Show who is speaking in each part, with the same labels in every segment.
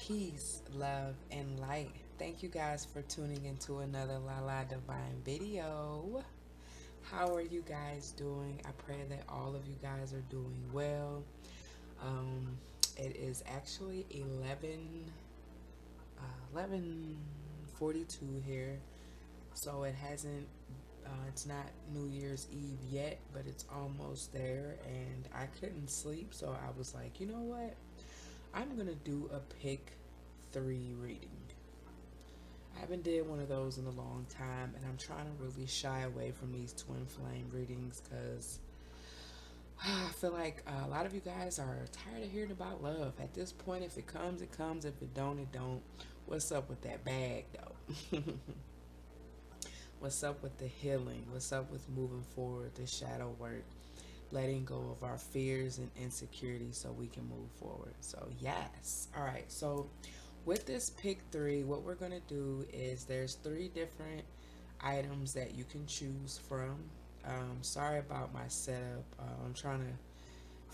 Speaker 1: Peace, love, and light. Thank you guys for tuning into another Lala Divine video. How are you guys doing? I pray that all of you guys are doing well. Um, it is actually 11:42 here, so it hasn't. It's not New Year's Eve yet, but it's almost there, and I couldn't sleep, so I was like, you know what? I'm gonna do a pick three reading. I haven't did one of those in a long time, and I'm trying to really shy away from these twin flame readings because I feel like a lot of you guys are tired of hearing about love. At this point, if it comes, it comes. If it don't, it don't. What's up with that bag, though? What's up with the healing? What's up with moving forward, the shadow work, letting go of our fears and insecurities so we can move forward? So, yes. All right. So, with this pick three, what we're going to do is there's three different items that you can choose from. Sorry about my setup. I'm trying to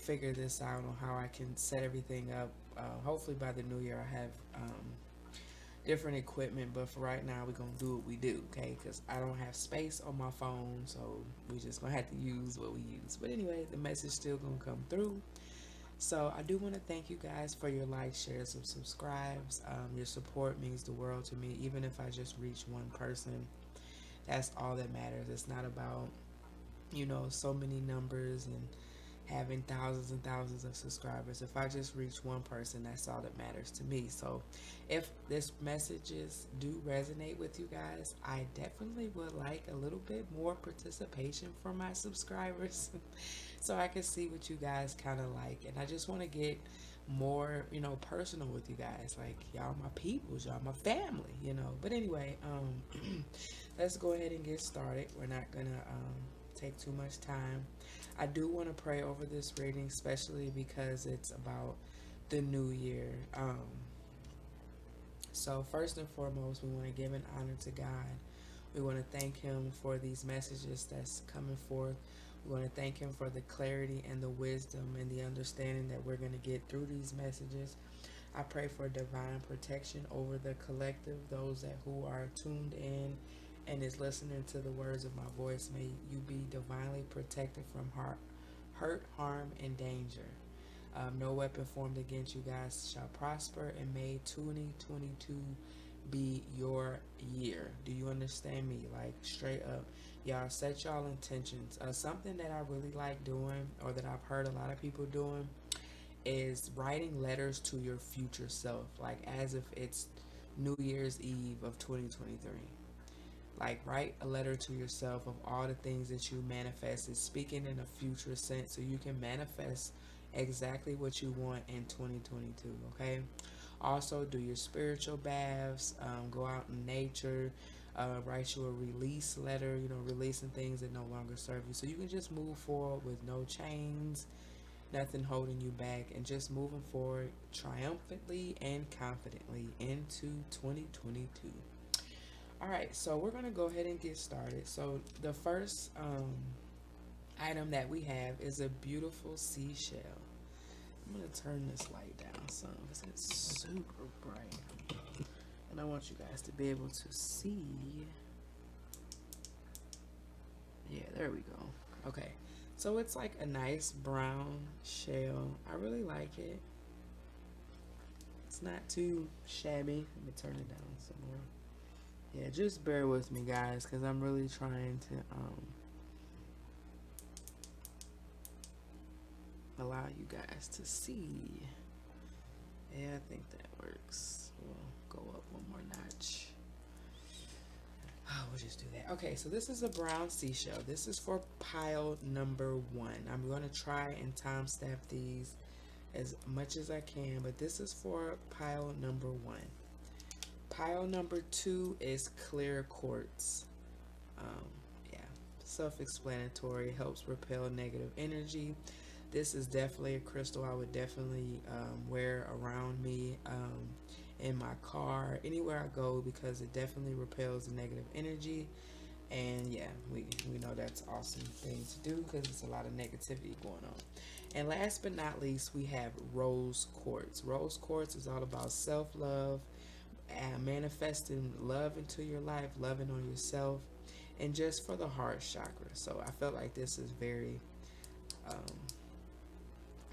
Speaker 1: figure this out on how I can set everything up. Hopefully by the new year I have different equipment, but for right now we're going to do what we do, okay? Because I don't have space on my phone, so we're just going to have to use what we use. But anyway, the message still going to come through. So I do want to thank you guys for your likes, shares, and subscribes. Your support means the world to me. Even if I just reach one person, that's all that matters. It's not about, so many numbers and having thousands and thousands of subscribers. If I just reach one person, that's all that matters to me. So if this messages do resonate with you guys, I definitely would like a little bit more participation from my subscribers so I can see what you guys kind of like. And I just want to get more, personal with you guys. Like, y'all my peoples, y'all my family. But anyway, let's go ahead and get started. We're not going to take too much time. I do want to pray over this reading, especially because it's about the new year. So first and foremost, we want to give an honor to God. We want to thank Him for these messages that's coming forth. We want to thank Him for the clarity and the wisdom and the understanding that we're going to get through these messages. I pray for divine protection over the collective, those who are tuned in and is listening to the words of my voice. May you be divinely protected from hurt, harm, and danger. No weapon formed against you guys shall prosper, and may 2022 be your year. Do you understand me? Like, straight up. Y'all set y'all intentions. Something that I really like doing, or that I've heard a lot of people doing, is writing letters to your future self, like as if it's New Year's Eve of 2023. Like, write a letter to yourself of all the things that you manifested, speaking in a future sense so you can manifest exactly what you want in 2022, okay? Also, do your spiritual baths, go out in nature, write you a release letter, releasing things that no longer serve you. So you can just move forward with no chains, nothing holding you back, and just moving forward triumphantly and confidently into 2022. All right, so we're going to go ahead and get started. So the first item that we have is a beautiful seashell. I'm going to turn this light down some because it's super bright. And I want you guys to be able to see. Yeah, there we go. Okay, so it's like a nice brown shell. I really like it. It's not too shabby. Let me turn it down some more. Yeah, just bear with me, guys, because I'm really trying to allow you guys to see. Yeah, I think that works. We'll go up one more notch. Oh, we'll just do that. Okay, so this is a brown seashell. This is for pile number 1. I'm going to try and time stamp these as much as I can, but this is for pile number 1. Pile number 2 is clear quartz. Yeah, self-explanatory, helps repel negative energy. This is definitely a crystal I would definitely wear around me, in my car, anywhere I go, because it definitely repels the negative energy. And yeah, we know that's awesome thing to do because it's a lot of negativity going on. And last but not least, we have Rose Quartz. Rose Quartz is all about self-love and manifesting love into your life, loving on yourself, and just for the heart chakra. So I felt like this is very um,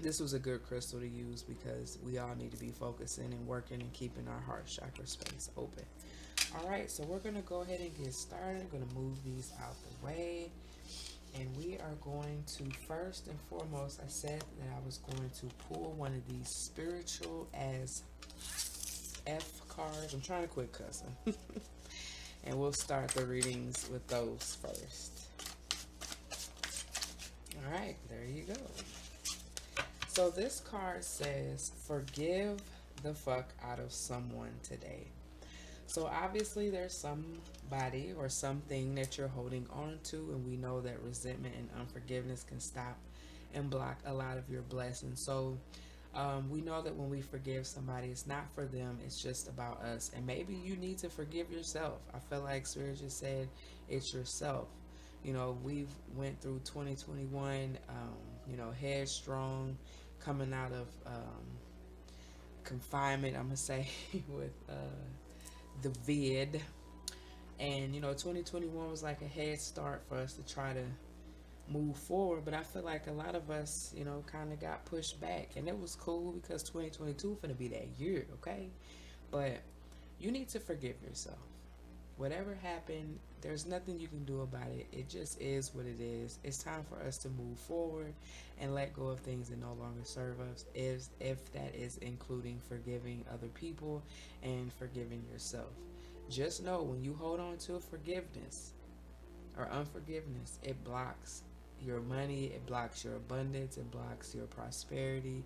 Speaker 1: this was a good crystal to use because we all need to be focusing and working and keeping our heart chakra space open. All right, so we're going to go ahead and get started. I'm going to move these out the way. And we are going to, first and foremost, I said that I was going to pull one of these spiritual as F cards. I'm trying to quit cussing. And we'll start the readings with those first. All right, there you go. So this card says, forgive the fuck out of someone today. So obviously there's somebody or something that you're holding on to, and we know that resentment and unforgiveness can stop and block a lot of your blessings. So we know that when we forgive somebody, it's not for them, it's just about us. And maybe you need to forgive yourself. I feel like Spirit just said it's yourself. You know, we've went through 2021, headstrong, coming out of confinement, I'm going to say, with the vid. And 2021 was like a head start for us to try to move forward, but I feel like a lot of us kind of got pushed back, and it was cool because 2022 finna be that year, okay? But you need to forgive yourself. Whatever happened, there's nothing you can do about it. It just is what it is. It's time for us to move forward and let go of things that no longer serve us, if that is including forgiving other people and forgiving yourself. Just know when you hold on to forgiveness or unforgiveness, it blocks your money, it blocks your abundance, it blocks your prosperity,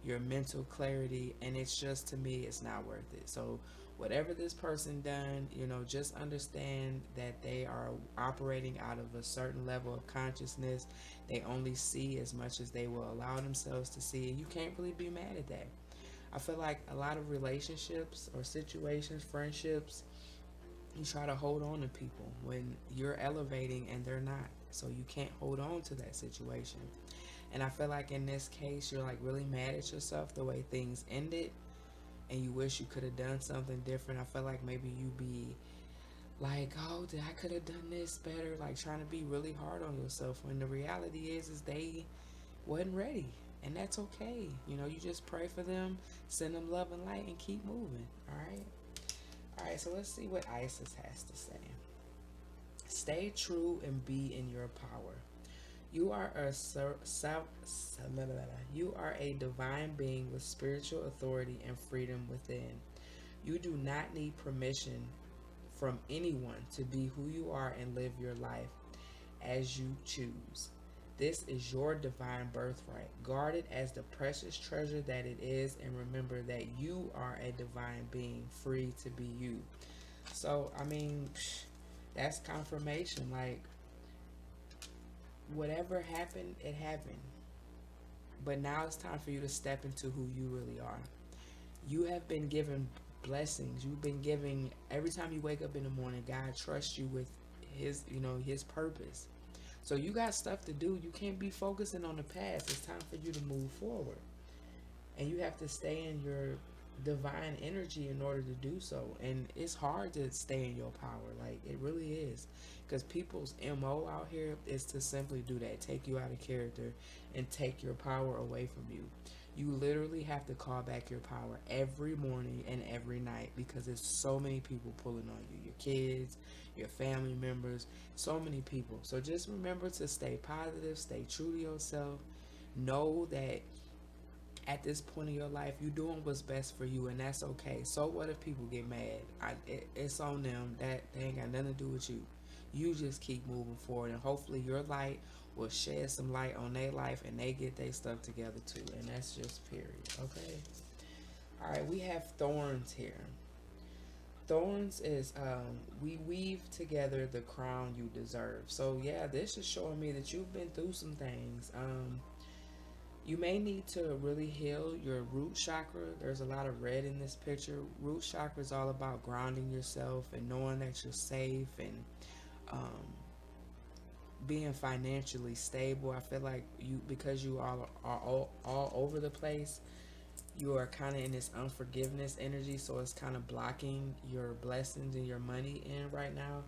Speaker 1: your mental clarity, and it's just, to me, it's not worth it. So whatever this person done, just understand that they are operating out of a certain level of consciousness. They only see as much as they will allow themselves to see, and you can't really be mad at that. I feel like a lot of relationships or situations, friendships, you try to hold on to people when you're elevating and they're not. So you can't hold on to that situation. And I feel like in this case, you're like really mad at yourself the way things ended, and you wish you could have done something different. I feel like maybe you be like, oh, I could have done this better, like trying to be really hard on yourself, when the reality is they wasn't ready. And that's okay. You just pray for them, send them love and light, and keep moving. All right, so let's see what Isis has to say. Stay true and be in your power. You are you are a divine being with spiritual authority and freedom within. You do not need permission from anyone to be who you are and live your life as you choose. This is your divine birthright. Guard it as the precious treasure that it is, and remember that you are a divine being free to be you. So, I mean, that's confirmation. Like, whatever happened, it happened. But now it's time for you to step into who you really are. You have been given blessings. You've been giving, every time you wake up in the morning, God trusts you with his purpose. So you got stuff to do. You can't be focusing on the past. It's time for you to move forward. And you have to stay in your divine energy in order to do so. And it's hard to stay in your power. Like, it really is. Because people's MO out here is to simply do that. Take you out of character and take your power away from you. You literally have to call back your power every morning and every night, because there's so many people pulling on you. Your kids, your family members, so many people. So just remember to stay positive, stay true to yourself. Know that at this point in your life, you're doing what's best for you, and that's okay. So what if people get mad? It's on them. That they ain't got nothing to do with you. You just keep moving forward, and hopefully your light will shed some light on their life, and they get their stuff together too. And that's just period. Okay. All right. We have thorns here. Thorns is we weave together the crown you deserve. So yeah, this is showing me that you've been through some things. You may need to really heal your root chakra. There's a lot of red in this picture. Root chakra is all about grounding yourself and knowing that you're safe, and um, being financially stable. I feel like you, because you are all over the place, you are kind of in this unforgiveness energy, so it's kind of blocking your blessings and your money in right now.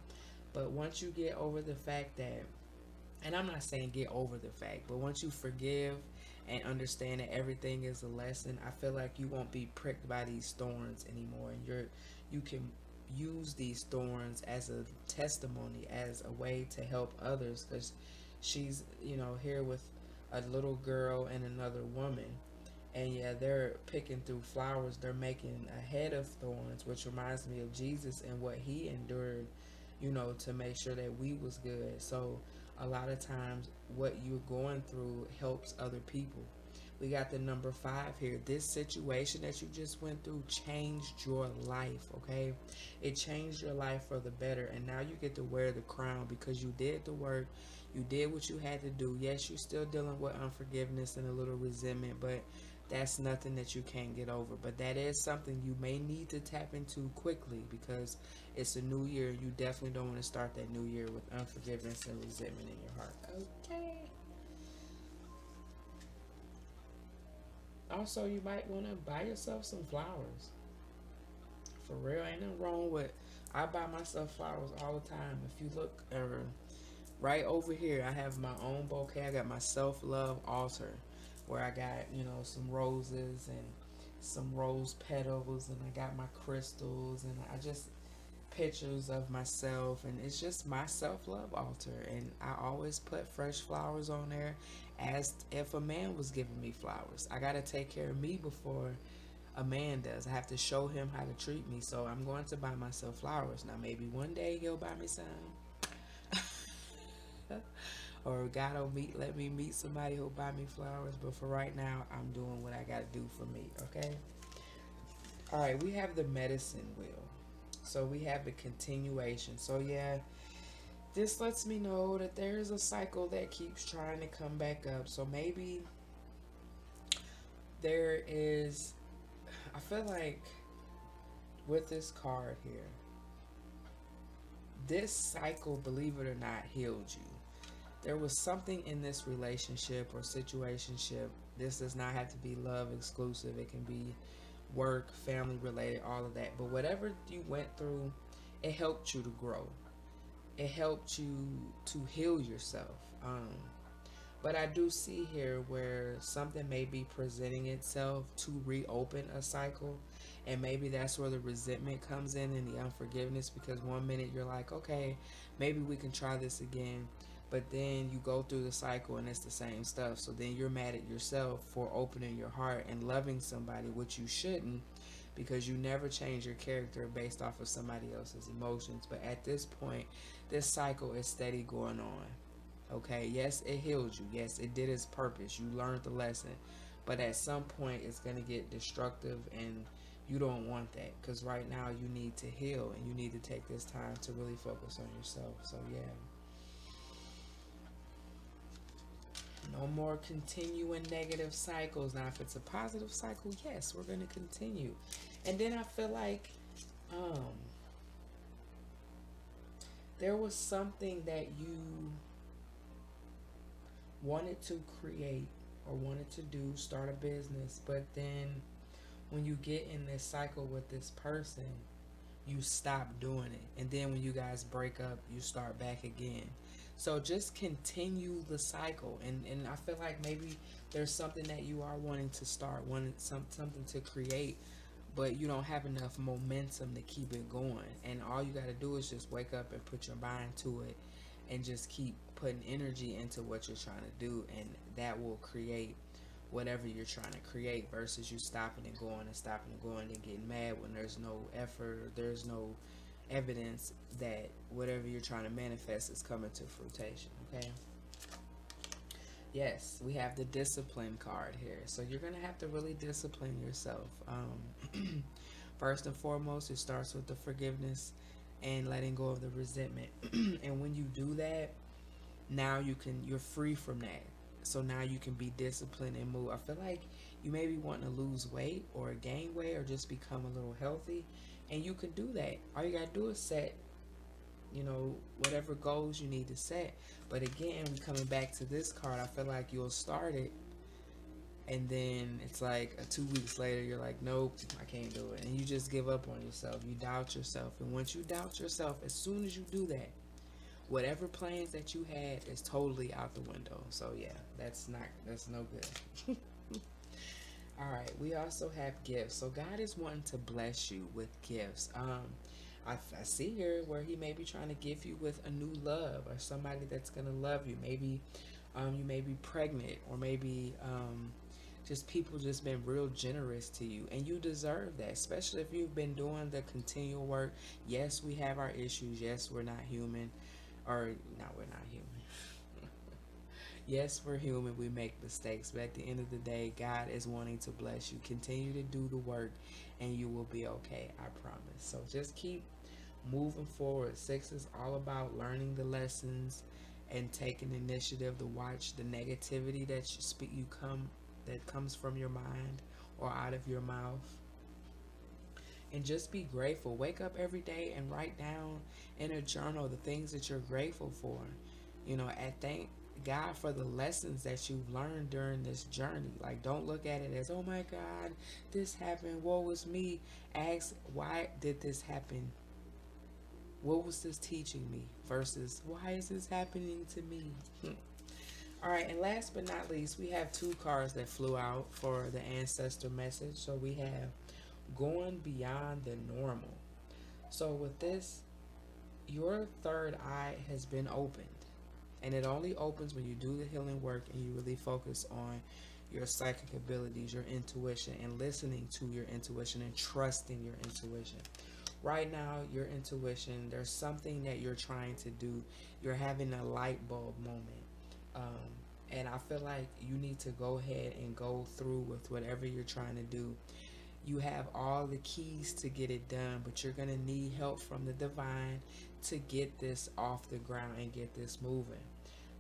Speaker 1: But once you get over the fact that, and I'm not saying get over the fact, but once you forgive and understand that everything is a lesson, I feel like you won't be pricked by these thorns anymore, and you can use these thorns as a testimony, as a way to help others, because she's, here with a little girl and another woman, and yeah, they're picking through flowers. They're making a head of thorns, which reminds me of Jesus and what he endured, to make sure that we was good. So a lot of times what you're going through helps other people. We got the number 5 here. This situation that you just went through changed your life, okay? It changed your life for the better, and now you get to wear the crown because you did the work. You did what you had to do. Yes, you're still dealing with unforgiveness and a little resentment, but that's nothing that you can't get over. But that is something you may need to tap into quickly, because it's a new year. You definitely don't want to start that new year with unforgiveness and resentment in your heart. Okay. Also, you might want to buy yourself some flowers. For real, ain't nothing wrong with. I buy myself flowers all the time. If you look right over here, I have my own bouquet. I got my self-love altar, where I got, some roses and some rose petals, and I got my crystals, and I just pictures of myself, and it's just my self-love altar, and I always put fresh flowers on there, as if a man was giving me flowers. I got to take care of me before a man does. I have to show him how to treat me, so I'm going to buy myself flowers. Now maybe one day he'll buy me some, or God will let me meet somebody who'll buy me flowers, but for right now I'm doing what I got to do for me. Okay. All right, we have the medicine wheel. So we have the continuation. So yeah, this lets me know that there's a cycle that keeps trying to come back up. So maybe there is, I feel like with this card here, this cycle, believe it or not, healed you. There was something in this relationship or situationship. This does not have to be love exclusive. It can be work, family related, all of that. But whatever you went through, it helped you to grow. It helped you to heal yourself. But I do see here where something may be presenting itself to reopen a cycle. And maybe that's where the resentment comes in and the unforgiveness, because one minute you're like, okay, maybe we can try this again. But then you go through the cycle and it's the same stuff. So then you're mad at yourself for opening your heart and loving somebody, which you shouldn't, because you never change your character based off of somebody else's emotions. But at this point, this cycle is steady going on. Okay, yes, it healed you. Yes, it did its purpose. You learned the lesson. But at some point, it's going to get destructive, and you don't want that, because right now you need to heal and you need to take this time to really focus on yourself. So, yeah. No more continuing negative cycles. Now, if it's a positive cycle, yes, we're going to continue. And then I feel like there was something that you wanted to create or wanted to do, start a business, but then when you get in this cycle with this person, you stop doing it, and then when you guys break up, you start back again. So just continue the cycle, and I feel like maybe there's something that you are wanting to start, wanting something to create, but you don't have enough momentum to keep it going, and all you got to do is just wake up and put your mind to it, and just keep putting energy into what you're trying to do, and that will create whatever you're trying to create, versus you stopping and going and stopping and going and getting mad when there's no effort, or there's no evidence that whatever you're trying to manifest is coming to fruition. Okay. Yes, we have the discipline card here. So you're going to have to really discipline yourself. First and foremost, it starts with the forgiveness and letting go of the resentment. And when you do that, now you're free from that. So now you can be disciplined and move. I feel like you may be wanting to lose weight or gain weight or just become a little healthy, and you can do that. All you got to do is set you know, whatever goals you need to set. But again, coming back to this card, I feel like you'll start it, and then it's like 2 weeks later, you're like, nope, I can't do it. And you just give up on yourself. You doubt yourself. And once you doubt yourself, as soon as you do that, whatever plans that you had is totally out the window. So yeah, that's no good. All right, we also have gifts. So God is wanting to bless you with gifts. I see here where He may be trying to give you with a new love, or somebody that's gonna love you. Maybe you may be pregnant, or maybe just people just been real generous to you, and you deserve that. Especially if you've been doing the continual work. Yes, we have our issues. Yes, we're not human, or no, we're not human. Yes, we're human. We make mistakes, but at the end of the day, God is wanting to bless you. Continue to do the work, and you will be okay. I promise. So just keep moving forward. Six is all about learning the lessons and taking initiative to watch the negativity that that comes from your mind or out of your mouth. And just be grateful. Wake up every day and write down in a journal the things that you're grateful for. You know, and thank God for the lessons that you've learned during this journey. Like, don't look at it as, oh my God, this happened, woe was me. Ask, why did this happen? What was this teaching me? Versus, why is this happening to me? All right, and last but not least, we have two cards that flew out for the ancestor message. So we have going beyond the normal. So with this, your third eye has been opened. And it only opens when you do the healing work and you really focus on your psychic abilities, your intuition, and listening to your intuition and trusting your intuition. Right now, your intuition, there's something that you're trying to do. You're having a light bulb moment. And I feel like you need to go ahead and go through with whatever you're trying to do. You have all the keys to get it done, but you're going to need help from the divine to get this off the ground and get this moving.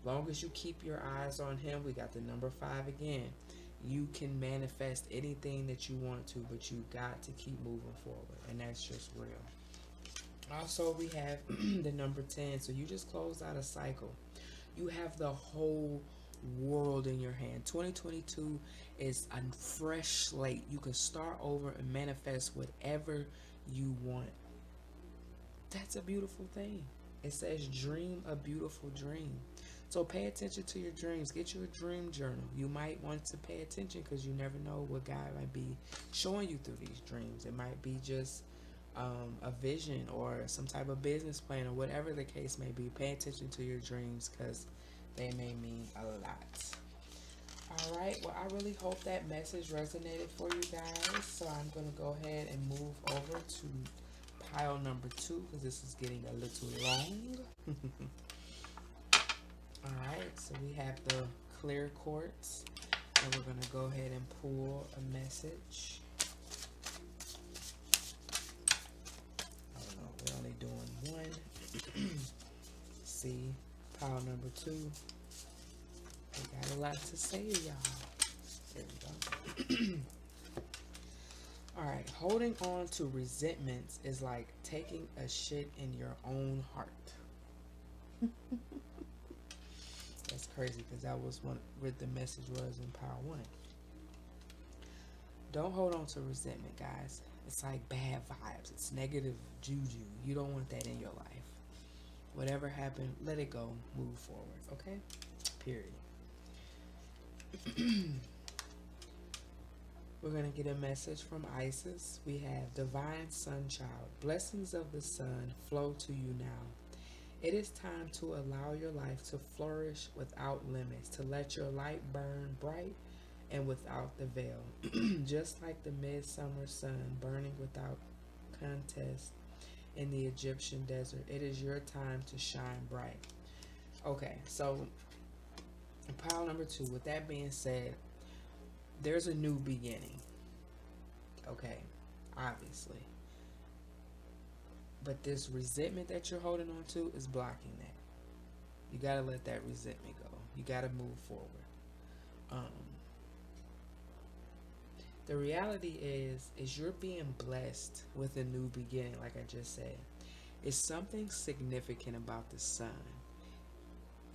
Speaker 1: Long as you keep your eyes on Him, we got the number 5 again. You can manifest anything that you want to, but you got to keep moving forward, and that's just real. Also, we have the number 10. So you just closed out a cycle. You have the whole world in your hand. 2022 is a fresh slate. You can start over and manifest whatever you want. That's a beautiful thing. It says dream a beautiful dream. So pay attention to your dreams. Get you a dream journal. You might want to pay attention because you never know what God might be showing you through these dreams. It might be just a vision or some type of business plan or whatever the case may be. Pay attention to your dreams because they may mean a lot. All right. Well, I really hope that message resonated for you guys. So I'm going to go ahead and move over to pile number 2 because this is getting a little long. All right. So we have the clear quartz, and we're going to go ahead and pull a message. I don't know. We're only doing one. See, pile number 2. We got a lot to say, y'all. There we go. Alright, holding on to resentments is like taking a shit in your own heart. That's crazy because that was what the message was in pile 1. Don't hold on to resentment, guys. It's like bad vibes. It's negative juju. You don't want that in your life. Whatever happened, let it go. Move forward, okay? Period. We're going to get a message from Isis. We have Divine Sun Child. Blessings of the sun flow to you now. It is time to allow your life to flourish without limits, to let your light burn bright and without the veil. Just like the midsummer sun burning without contest in the Egyptian desert, it is your time to shine bright. Okay, so pile number 2, with that being said, there's a new beginning. Okay, obviously. But this resentment that you're holding on to is blocking that. You gotta let that resentment go. You gotta move forward. The reality is you're being blessed with a new beginning, like I just said. It's something significant about the sun.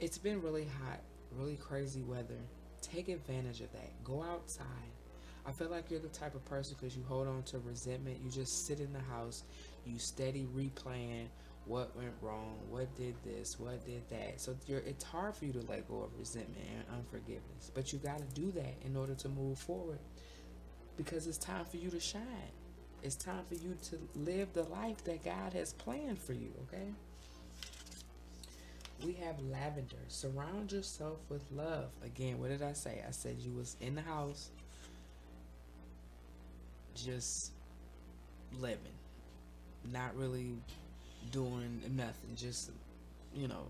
Speaker 1: It's been really hot, really crazy weather. Take advantage of that. Go outside. I feel like you're the type of person, because you hold on to resentment. You just sit in the house, you steady replaying what went wrong, what did this, what did that. So it's hard for you to let go of resentment and unforgiveness. But you got to do that in order to move forward, because it's time for you to shine. It's time for you to live the life that God has planned for you, okay? We have lavender. Surround yourself with love. Again, what did I say? I said you was in the house just living, not really doing nothing. Just, you know,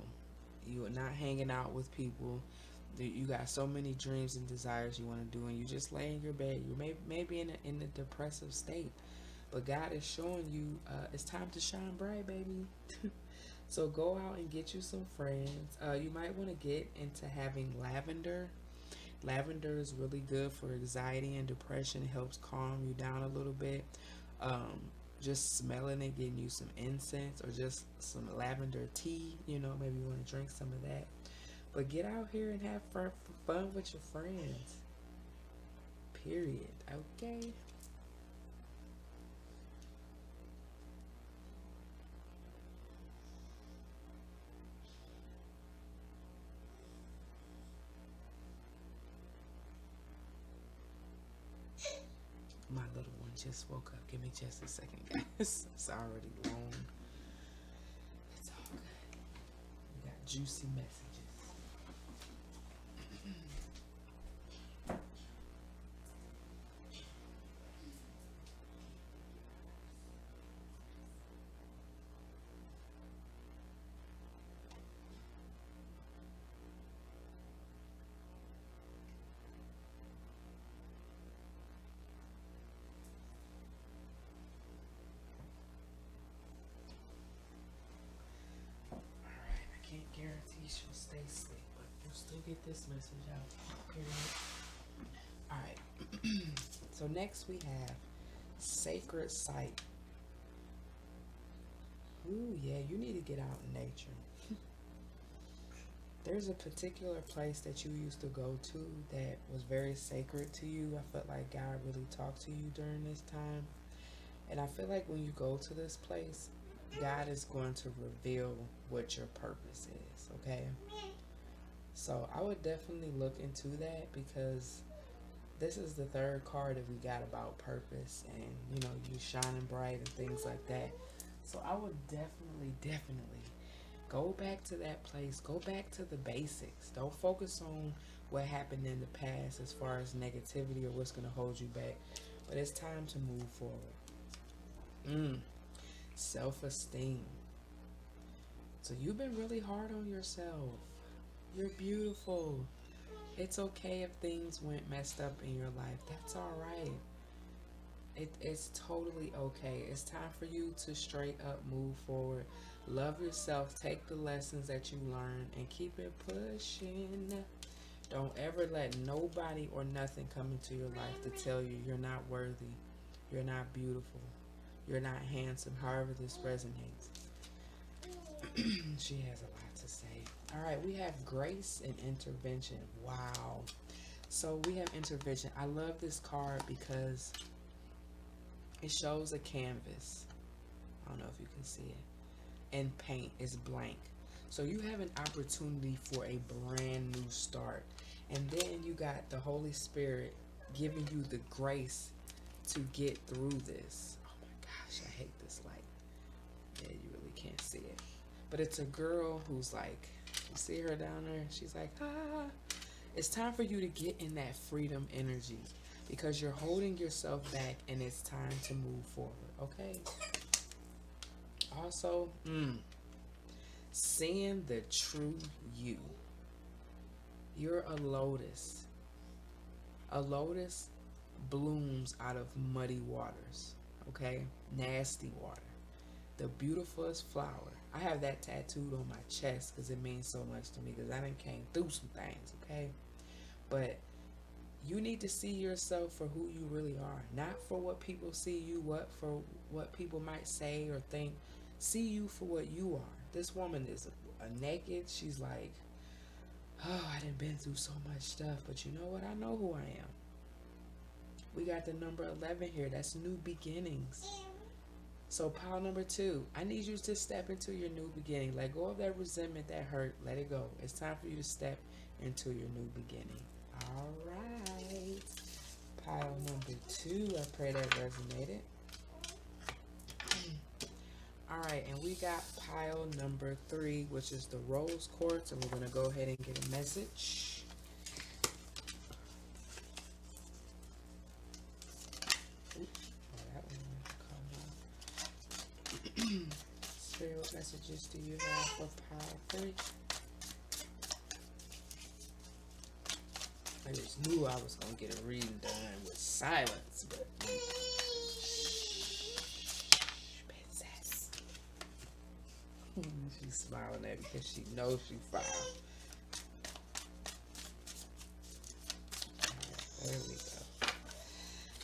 Speaker 1: you are not hanging out with people. You got so many dreams and desires you want to do, and you just lay in your bed. You maybe in a depressive state, but God is showing you it's time to shine bright, baby. So go out and get you some friends. You might want to get into having lavender. Lavender is really good for anxiety and depression. It helps calm you down a little bit. Um, just smelling it, getting you some incense or just some lavender tea. Maybe you want to drink some of that. But get out here and have fun with your friends. Period. Okay? My little one just woke up. Give me just a second, guys. It's already long. It's all good. We got juicy messages. Alright, I can't guarantee she'll stay asleep, but you'll still get this message out. Period. Alright. So next we have sacred site. Ooh, yeah, you need to get out in nature. There's a particular place that you used to go to that was very sacred to you. I felt like God really talked to you during this time. And I feel like when you go to this place, God is going to reveal what your purpose is, okay? So I would definitely look into that, because this is the third card that we got about purpose and, you shining bright and things like that. So I would definitely go back to that place. Go back to the basics. Don't focus on what happened in the past as far as negativity or what's going to hold you back. But it's time to move forward. Self-esteem. So you've been really hard on yourself. You're beautiful. It's okay if things went messed up in your life. That's all right. It's totally okay. It's time for you to straight up move forward. Love yourself. Take the lessons that you learned and keep it pushing. Don't ever let nobody or nothing come into your life to tell you you're not worthy. You're not beautiful. You're not handsome. However this resonates. She has a lot to say. All right, we have grace and intervention. Wow. So we have intervention. I love this card because it shows a canvas. I don't know if you can see it. And paint is blank. So you have an opportunity for a brand new start. And then you got the Holy Spirit giving you the grace to get through this. Oh my gosh, I hate this light. Yeah, you really can't see it. But it's a girl who's like, you see her down there? She's like, ah. It's time for you to get in that freedom energy, because you're holding yourself back and it's time to move forward, okay? Also, seeing the true you. You're a lotus. A lotus blooms out of muddy waters, okay? Nasty water. The beautifulest flower. I have that tattooed on my chest because it means so much to me, because I done came through some things, okay? But you need to see yourself for who you really are, not for what people see you, for what people might say or think. see you for what you are. This woman is a naked. She's like, oh, I done been through so much stuff, but you know what? I know who I am. We got the number 11 here. That's new beginnings. So pile number 2, I need you to step into your new beginning. Let go of that resentment, that hurt. Let it go. It's time for you to step into your new beginning. All right. Pile number 2, I pray that resonated. All right, and we got pile number 3, which is the Rose Quartz, and we're going to go ahead and get a message. Spirit, what messages do you have for pile 3? I just knew I was going to get a reading done with silence, but... Princess. She's smiling at me because she knows she's fine. Alright, there we go.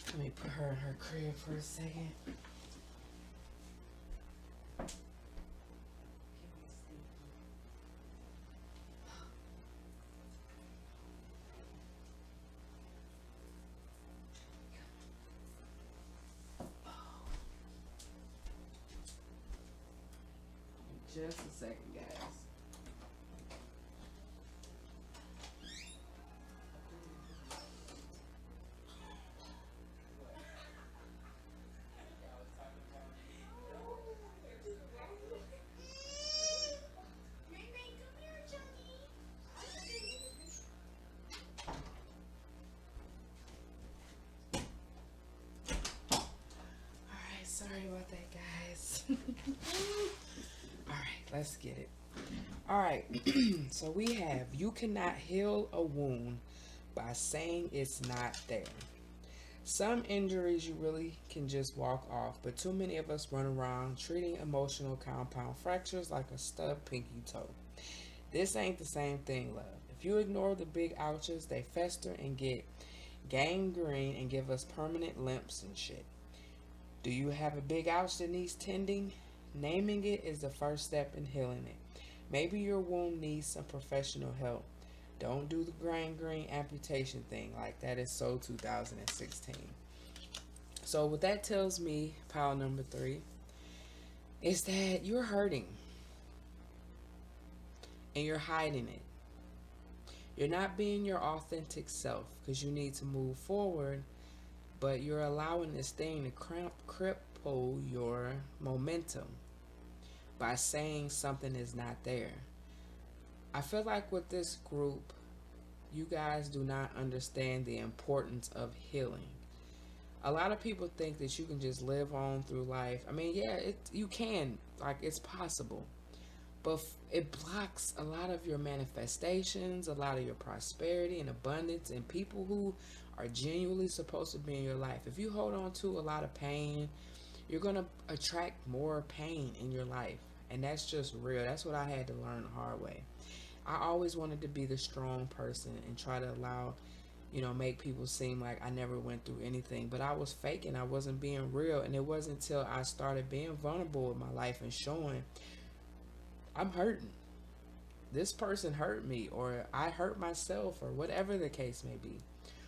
Speaker 1: Let me put her in her crib for a second. Just a second, guys. Alright, sorry about that, guys. Let's get it. All right. So we have, you cannot heal a wound by saying it's not there. Some injuries you really can just walk off, but too many of us run around treating emotional compound fractures like a stubbed pinky toe. This ain't the same thing, love. If you ignore the big ouches, they fester and get gangrene and give us permanent limps and shit. Do you have a big ouch that needs tending? Naming it is the first step in healing it. Maybe your wound needs some professional help. Don't do the gangrene amputation thing. Like, that is so 2016. So what that tells me, pile number 3, is that you're hurting. And you're hiding it. You're not being your authentic self because you need to move forward, but you're allowing this thing to cripple your momentum by saying something is not there. I feel like with this group, you guys do not understand the importance of healing. A lot of people think that you can just live on through life. I mean, yeah, you can. Like, it's possible. But it blocks a lot of your manifestations, a lot of your prosperity and abundance, and people who are genuinely supposed to be in your life. If you hold on to a lot of pain, you're going to attract more pain in your life. And that's just real. That's what I had to learn the hard way. I always wanted to be the strong person and try to allow, make people seem like I never went through anything. But I was faking. I wasn't being real. And it wasn't until I started being vulnerable with my life and showing I'm hurting. This person hurt me, or I hurt myself, or whatever the case may be.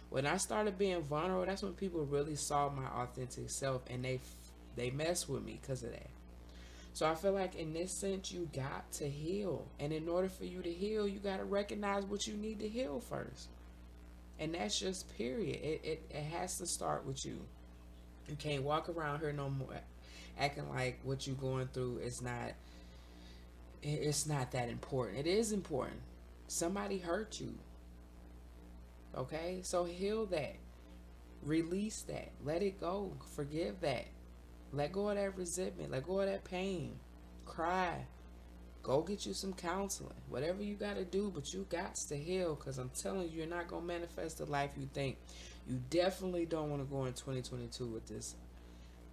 Speaker 1: When I started being vulnerable, that's when people really saw my authentic self, and they mess with me because of that. So I feel like in this sense, you got to heal. And in order for you to heal, you got to recognize what you need to heal first. And that's just period. It has to start with you. You can't walk around here no more acting like what you're going through is not, it's not that important. It is important. Somebody hurt you. Okay? So heal that. Release that. Let it go. Forgive that. Let go of that resentment. Let go of that pain. Cry. Go get you some counseling. Whatever you got to do, but you got to heal, because I'm telling you, you're not going to manifest the life you think. You definitely don't want to go in 2022 with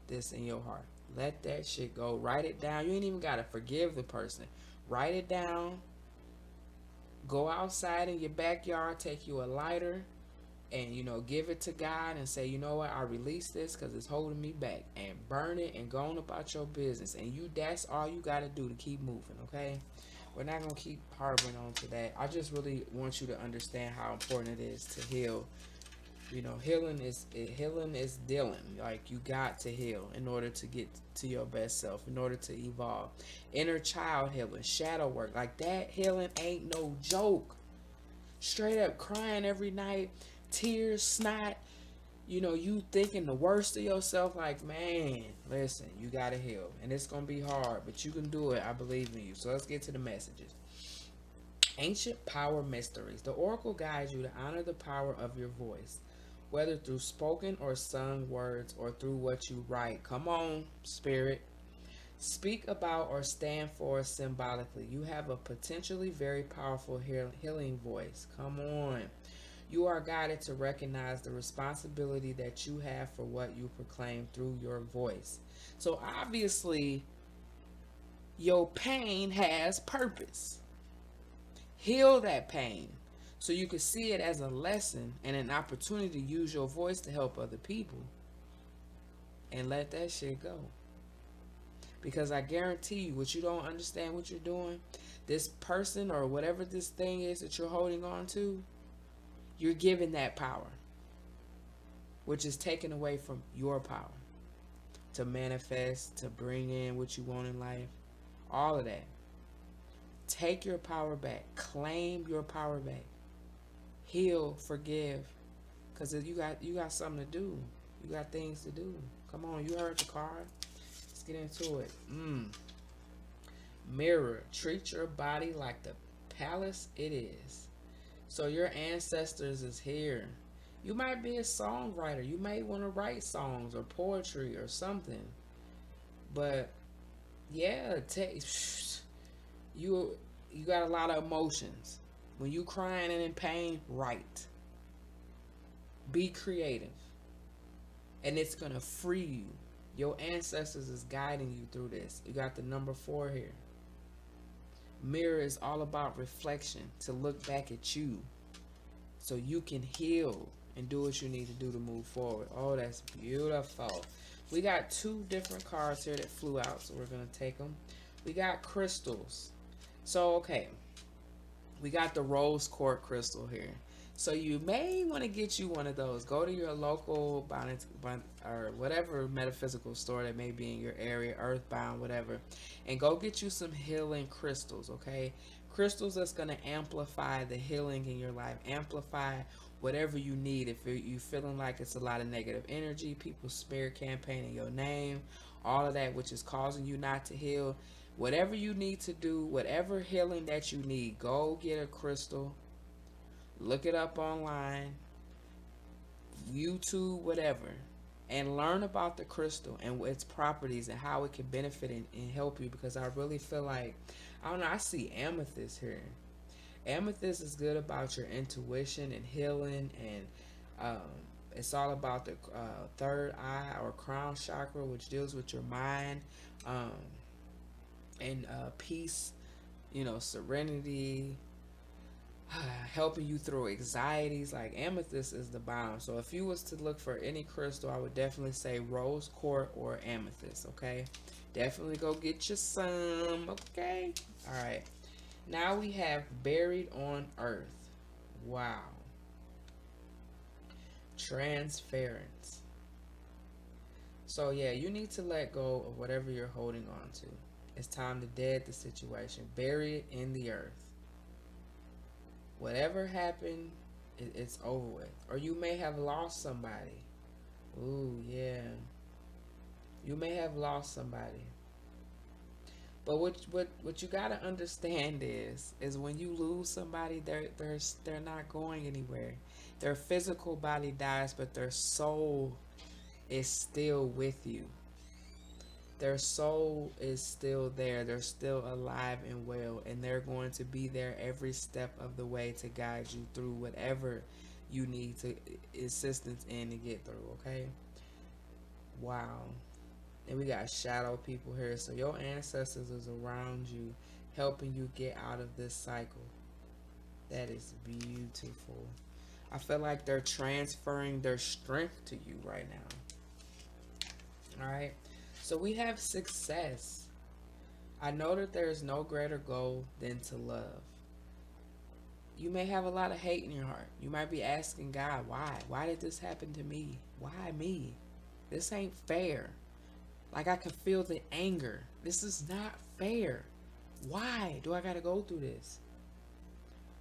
Speaker 1: this in your heart. Let that shit go. Write it down. You ain't even got to forgive the person. Write it down. Go outside in your backyard. Take you a lighter. and give it to God and say, you know what, I release this because it's holding me back, and burn it and go on about your business. And that's all you got to do to keep moving. Okay, we're not going to keep harboring on to that. I just really want you to understand how important it is to heal. Healing is dealing. Like, you got to heal in order to get to your best self, in order to evolve. Inner child healing, shadow work, like that healing ain't no joke. Straight up crying every night, tears, snot, you thinking the worst of yourself. Like, man, listen, you gotta heal, and it's gonna be hard, but you can do it. I believe in you. So let's get to the messages. Ancient power mysteries. The oracle guides you to honor the power of your voice, whether through spoken or sung words or through what you write. Come on, spirit. Speak about or stand for symbolically. You have a potentially very powerful healing voice. Come on. You are guided to recognize the responsibility that you have for what you proclaim through your voice. So obviously, your pain has purpose. Heal that pain so you can see it as a lesson and an opportunity to use your voice to help other people, and let that shit go. Because I guarantee you, what you don't understand what you're doing, this person or whatever this thing is that you're holding on to, you're giving that power, which is taken away from your power to manifest, to bring in what you want in life, all of that. Take your power back. Claim your power back. Heal, forgive, because you got something to do. You got things to do. Come on, you heard the card. Let's get into it. Mirror. Treat your body like the palace it is. So your ancestors is here. You might be a songwriter. You may want to write songs or poetry or something. But yeah, you got a lot of emotions. When you crying and in pain, write. Be creative. And it's going to free you. Your ancestors is guiding you through this. You got the number 4 here. Mirror is all about reflection, to look back at you so you can heal and do what you need to do to move forward. Oh, that's beautiful. We got 2 different cards here that flew out, so we're going to take them. We got crystals. So, okay, we got the Rose Quartz crystal here. So you may want to get you one of those. Go to your local or whatever metaphysical store that may be in your area, Earthbound, whatever, and go get you some healing crystals, okay? Crystals that's going to amplify the healing in your life, amplify whatever you need. If you're feeling like it's a lot of negative energy, people smear campaigning your name, all of that, which is causing you not to heal, whatever you need to do, whatever healing that you need, go get a crystal. Look it up online, YouTube, whatever, and learn about the crystal and its properties and how it can benefit and help you. Because I really feel like, I don't know, I see amethyst here. Amethyst is good about your intuition and healing, and it's all about the third eye or crown chakra, which deals with your mind, and peace, serenity, helping you through anxieties. Like, amethyst is the bomb. So if you was to look for any crystal, I would definitely say Rose Quartz or amethyst. Okay, definitely go get you some. Okay, all right. Now we have buried on earth. Wow. Transference. So yeah, you need to let go of whatever you're holding on to. It's time to dead the situation. Bury it in the earth. Whatever happened, it's over with. Or you may have lost somebody. Ooh, yeah. You may have lost somebody. But what you gotta understand is when you lose somebody, they're not going anywhere. Their physical body dies, but their soul is still with you. Their soul is still there. They're still alive and well, and they're going to be there every step of the way to guide you through whatever you need to assistance in to get through. Okay. Wow. And we got shadow people here. So your ancestors is around you, helping you get out of this cycle. That is beautiful. I feel like they're transferring their strength to you right now. All right. So we have success. I know that there is no greater goal than to love. You may have a lot of hate in your heart. You might be asking God, why? Why did this happen to me? Why me? This ain't fair. Like, I can feel the anger. This is not fair. Why do I got to go through this?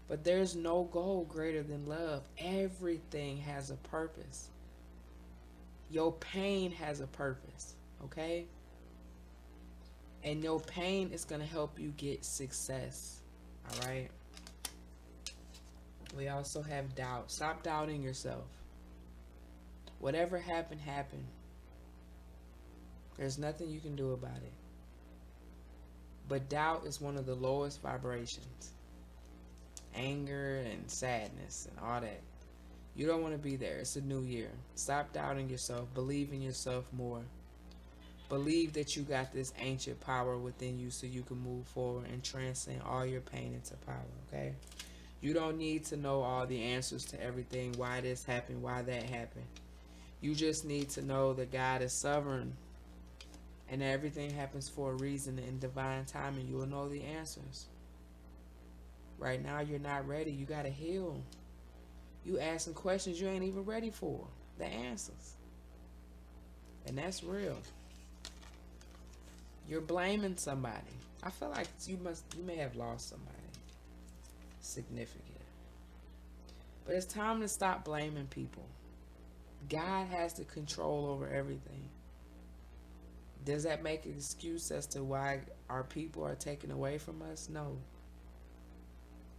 Speaker 1: But there's no goal greater than love. Everything has a purpose. Your pain has a purpose, okay? And your pain is going to help you get success, all right? We also have doubt. Stop doubting yourself. Whatever happened, happened. There's nothing you can do about it. But doubt is one of the lowest vibrations. Anger and sadness and all that. You don't want to be there. It's a new year. Stop doubting yourself. Believe in yourself more. Believe that you got this ancient power within you so you can move forward and transcend all your pain into power, okay? You don't need to know all the answers to everything, why this happened, why that happened. You just need to know that God is sovereign and that everything happens for a reason. In divine timing, you will know the answers. Right now, you're not ready. You got to heal. You asking questions you ain't even ready for. The answers. And that's real. You're blaming somebody. I feel like you may have lost somebody significant. But it's time to stop blaming people. God has the control over everything. Does that make an excuse as to why our people are taken away from us? No.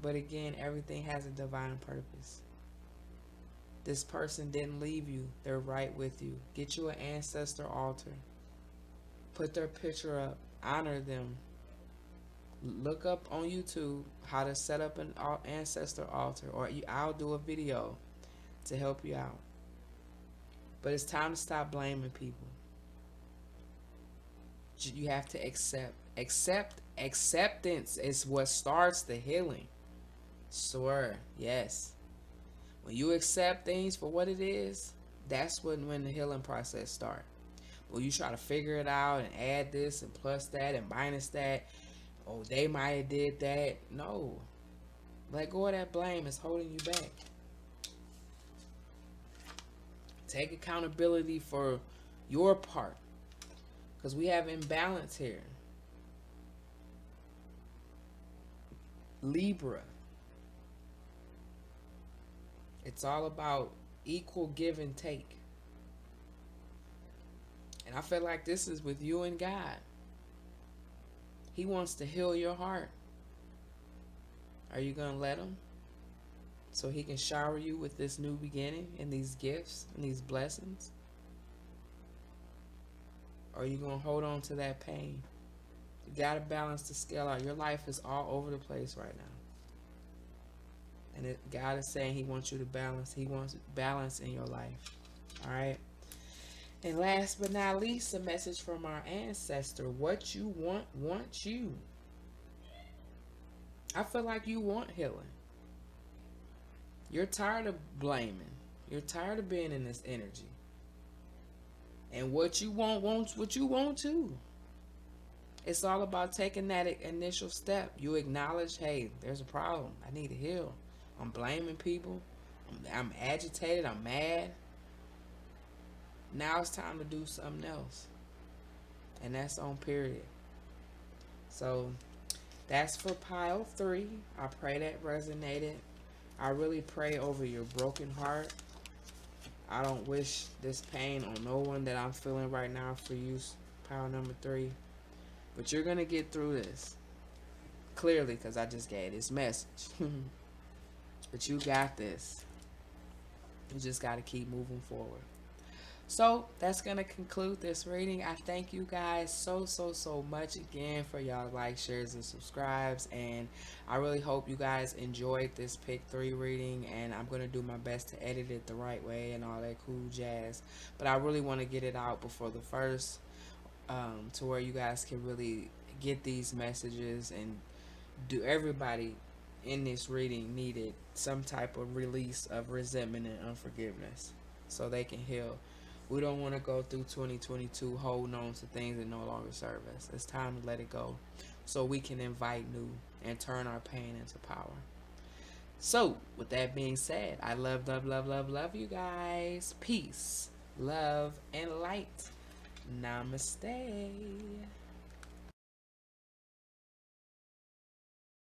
Speaker 1: But again, everything has a divine purpose. This person didn't leave you. They're right with you. Get you an ancestor altar. Put their picture up. Honor them. Look up on YouTube how to set up an ancestor altar, or I'll do a video to help you out. But it's time to stop blaming people. You have to accept. Acceptance is what starts the healing. Swear, yes. When you accept things for what it is, that's when the healing process starts. When you try to figure it out and add this and plus that and minus that, oh, they might have did that. No. Let go of that blame. It's holding you back. Take accountability for your part. Because we have imbalance here. Libra. It's all about equal give and take. And I feel like this is with you and God. He wants to heal your heart. Are you going to let him? So he can shower you with this new beginning and these gifts and these blessings? Or are you going to hold on to that pain? You got to balance the scale out. Your life is all over the place right now. And God is saying he wants you to balance. He wants balance in your life. All right? And last but not least, a message from our ancestor. What you want, wants you. I feel like you want healing. You're tired of blaming. You're tired of being in this energy. And what you want wants what you want too. It's all about taking that initial step. You acknowledge, hey, there's a problem. I need to heal. I'm blaming people. I'm agitated. I'm mad. Now it's time to do something else. And that's on period. So that's for pile 3. I pray that resonated. I really pray over your broken heart. I don't wish this pain on no one that I'm feeling right now for you, pile number 3. But you're going to get through this. Clearly, because I just gave this message. But you got this. You just got to keep moving forward. So that's going to conclude this reading. I thank you guys so much again for y'all likes, shares, and subscribes. And I really hope you guys enjoyed this pick 3 reading. And I'm going to do my best to edit it the right way and all that cool jazz. But I really want to get it out before the first, to where you guys can really get these messages and do everybody in this reading needed some type of release of resentment and unforgiveness so they can heal. We don't want to go through 2022 holding on to things that no longer serve us. It's time to let it go so we can invite new and turn our pain into power. So, with that being said, I love you guys. Peace, love, and light. Namaste.